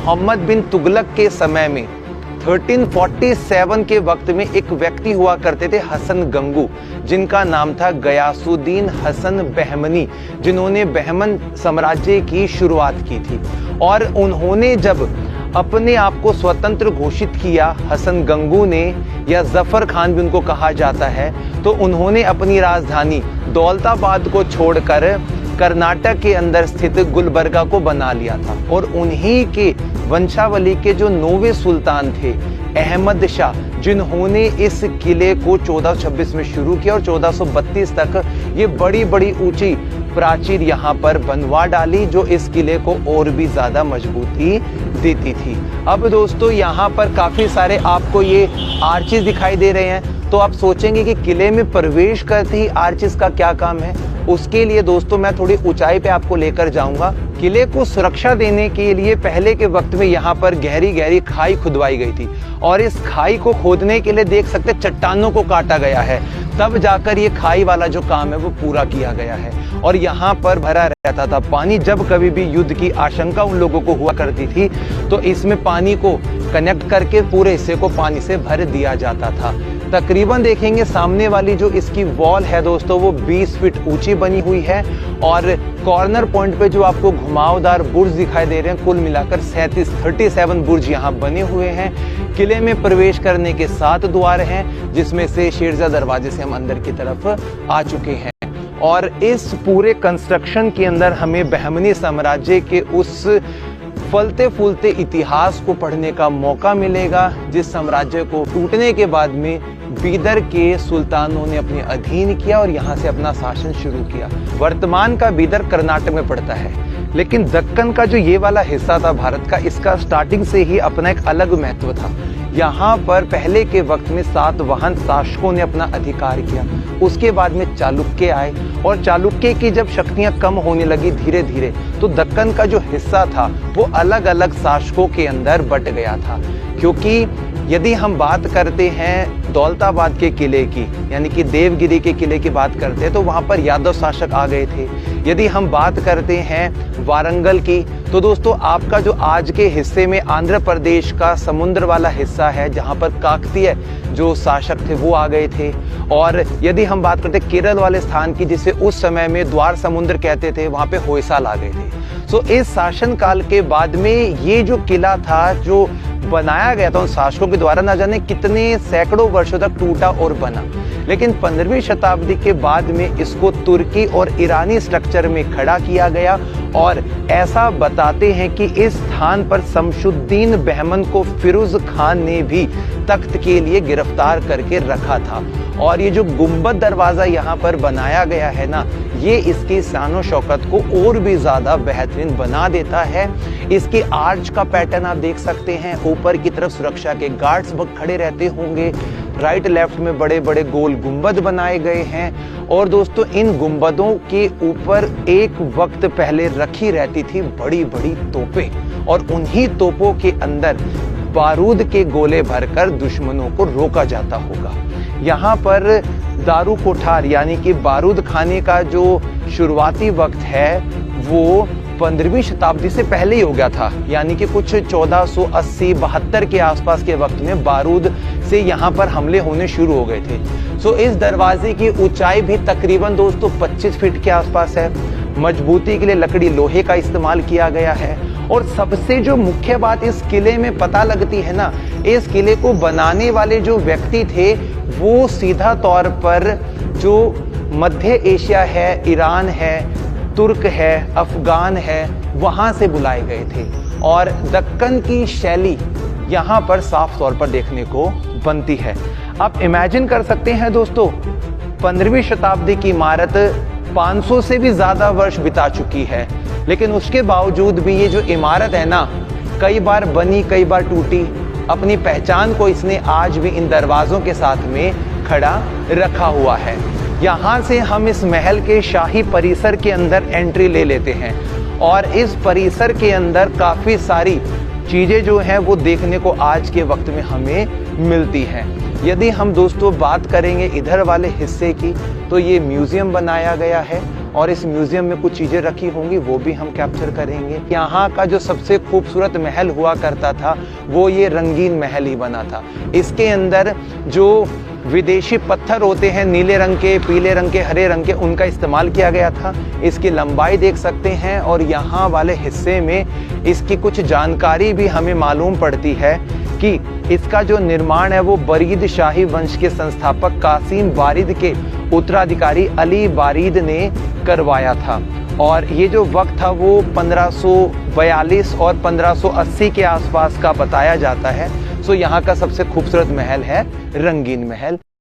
मोहम्मद बिन तुगलक के समय में 1347 के वक्त में एक व्यक्ति हुआ करते थे हसन गंगू, जिनका नाम था गयासुद्दीन हसन बहमनी, जिन्होंने बहमन साम्राज्य की शुरुआत की थी। और उन्होंने जब अपने आप को स्वतंत्र घोषित किया, हसन गंगू ने, या जफर खान भी उनको कहा जाता है, तो उन्होंने अपनी राजधानी दौलताबाद को छोड़कर कर्नाटक के अंदर स्थित गुलबर्गा को बना लिया था। और उन्हीं के वंशावली के जो 9वें सुल्तान थे अहमद शाह, जिन्होंने इस किले को 1426 में शुरू किया और 1432 तक ये बड़ी बड़ी ऊंची प्राचीर यहाँ पर बनवा डाली, जो इस किले को और भी ज्यादा मजबूती देती थी। अब दोस्तों यहाँ पर काफी सारे आपको ये आर्चेस दिखाई दे रहे हैं, तो आप सोचेंगे कि किले में प्रवेश करते ही आर्चेस का क्या काम है। उसके लिए दोस्तों मैं थोड़ी ऊंचाई पे आपको लेकर जाऊंगा। किले को सुरक्षा देने के लिए पहले के वक्त में यहाँ पर गहरी गहरी खाई खुदवाई गई थी, और इस खाई को खोदने के लिए देख सकते चट्टानों को काटा गया है, तब जाकर ये खाई वाला जो काम है वो पूरा किया गया है। और यहाँ पर भरा रहता था पानी। जब कभी भी युद्ध की आशंका उन लोगों को हुआ करती थी तो इसमें पानी को कनेक्ट करके पूरे हिस्से को पानी से भर दिया जाता था। तकरीबन देखेंगे सामने वाली जो इसकी वॉल है दोस्तों, वो 20 फीट ऊंची बनी हुई है, और कॉर्नर पॉइंट पे जो आपको घुमावदार बुर्ज दिखाई दे रहे हैं, कुल मिलाकर 37 बुर्ज यहाँ बने हुए हैं। किले में प्रवेश करने के 7 द्वार हैं, जिसमें से शेरशाह दरवाजे से हम अंदर की तरफ आ चुके हैं। और इस पूरे कंस्ट्रक्शन के अंदर हमें बहमनी साम्राज्य के उस फलते फूलते इतिहास को पढ़ने का मौका मिलेगा, जिस साम्राज्य को टूटने के बाद में बीदर के सुल्तानों ने अपने अधीन किया और यहाँ से अपना शासन शुरू किया। वर्तमान का बीदर कर्नाटक में पड़ता है, लेकिन दक्कन का जो ये वाला हिस्सा था भारत का, इसका स्टार्टिंग से ही अपना एक अलग महत्व था। यहाँ पर पहले के वक्त में सातवाहन शासकों ने अपना अधिकार किया, उसके बाद में चालुक्य आए, और चालुक्य की जब शक्तियां कम होने लगी धीरे धीरे, तो दक्कन का जो हिस्सा था वो अलग अलग शासकों के अंदर बट गया था। क्योंकि यदि हम बात करते हैं दौलताबाद के किले की, यानी कि देवगिरी के किले की बात करते हैं, तो वहां पर यादव शासक आ गए थे। यदि हम बात करते हैं वारंगल की, तो दोस्तों आपका जो आज के हिस्से में आंध्र प्रदेश का समुद्र वाला हिस्सा है, जहां पर काकतीय जो शासक थे वो आ गए थे। और यदि हम बात करते केरल वाले स्थान की, जिसे उस समय में द्वार समुद्र कहते थे, वहां पे होयसाल आ गए थे। सो इस शासन काल के बाद में ये जो किला था, जो बनाया गया था उन शासकों के द्वारा, ना जाने कितने सैकड़ों वर्षों तक टूटा और बना, लेकिन 15वीं शताब्दी के बाद में इसको तुर्की और ईरानी स्ट्रक्चर में खड़ा किया गया। और ऐसा बताते हैं कि इस स्थान पर शमशुद्दीन बहमन को फिरोज खान ने भी तख्त के लिए गिरफ्तार करके रखा था। और ये जो गुंबद दरवाजा यहाँ पर बनाया गया है ना, ये इसकी शान शौकत को और भी ज्यादा बेहतरीन बना देता है। इसके आर्च का पैटर्न आप देख सकते हैं, ऊपर की तरफ सुरक्षा के गार्ड्स खड़े रहते होंगे, राइट लेफ्ट में बड़े बड़े गोल गुंबद बनाए गए हैं। और दोस्तों इन गुंबदों के ऊपर एक वक्त पहले रखी रहती थी बड़ी बड़ी तोपें, और उन्हीं तोपों के अंदर बारूद के गोले भरकर दुश्मनों को रोका जाता होगा। यहाँ पर दारू कोठार यानी कि बारूद खाने का जो शुरुआती वक्त है वो 15वीं शताब्दी से पहले ही हो गया था, यानी कि कुछ 1480-72 के आसपास के वक्त में बारूद से यहाँ पर हमले होने शुरू हो गए थे। सो इस दरवाजे की ऊंचाई भी तकरीबन दोस्तों 25 फीट के आसपास है। मजबूती के लिए लकड़ी लोहे का इस्तेमाल किया गया है। और सबसे जो मुख्य बात इस किले में पता लगती है ना, इस किले को बनाने वाले जो व्यक्ति थे वो सीधा तौर पर जो मध्य एशिया है, ईरान है, तुर्क है, अफगान है, वहां से बुलाए गए थे। और दक्कन की शैली यहाँ पर साफ तौर पर देखने को बनती है। आप इमेजिन कर सकते हैं दोस्तों, 15वीं शताब्दी की इमारत 500 से भी ज्यादा वर्ष बिता चुकी है, लेकिन उसके बावजूद भी ये जो इमारत है ना, कई बार बनी कई बार टूटी, अपनी पहचान को इसने आज भी इन दरवाजों के साथ में खड़ा रखा हुआ है। यहाँ से हम इस महल के शाही परिसर के अंदर एंट्री ले लेते हैं, और इस परिसर के अंदर काफी सारी चीजें जो हैं वो देखने को आज के वक्त में हमें मिलती हैं। यदि हम दोस्तों बात करेंगे इधर वाले हिस्से की, तो ये म्यूजियम बनाया गया है, और इस म्यूजियम में कुछ चीजें रखी होंगी, वो भी हम कैप्चर करेंगे। यहाँ का जो सबसे खूबसूरत महल हुआ करता था वो ये रंगीन महल ही बना था। इसके अंदर जो विदेशी पत्थर होते हैं, नीले रंग के, पीले रंग के, हरे रंग के, उनका इस्तेमाल किया गया था। इसकी लंबाई देख सकते हैं और यहाँ वाले हिस्से में इसकी कुछ जानकारी भी हमें मालूम पड़ती है कि इसका जो निर्माण है वो बरीद शाही वंश के संस्थापक कासिम बारिद के उत्तराधिकारी अली बारिद ने करवाया था। और ये जो वक्त था वो 1542 और 1580 के आसपास का बताया जाता है। सो यहाँ का सबसे खूबसूरत महल है रंगीन महल।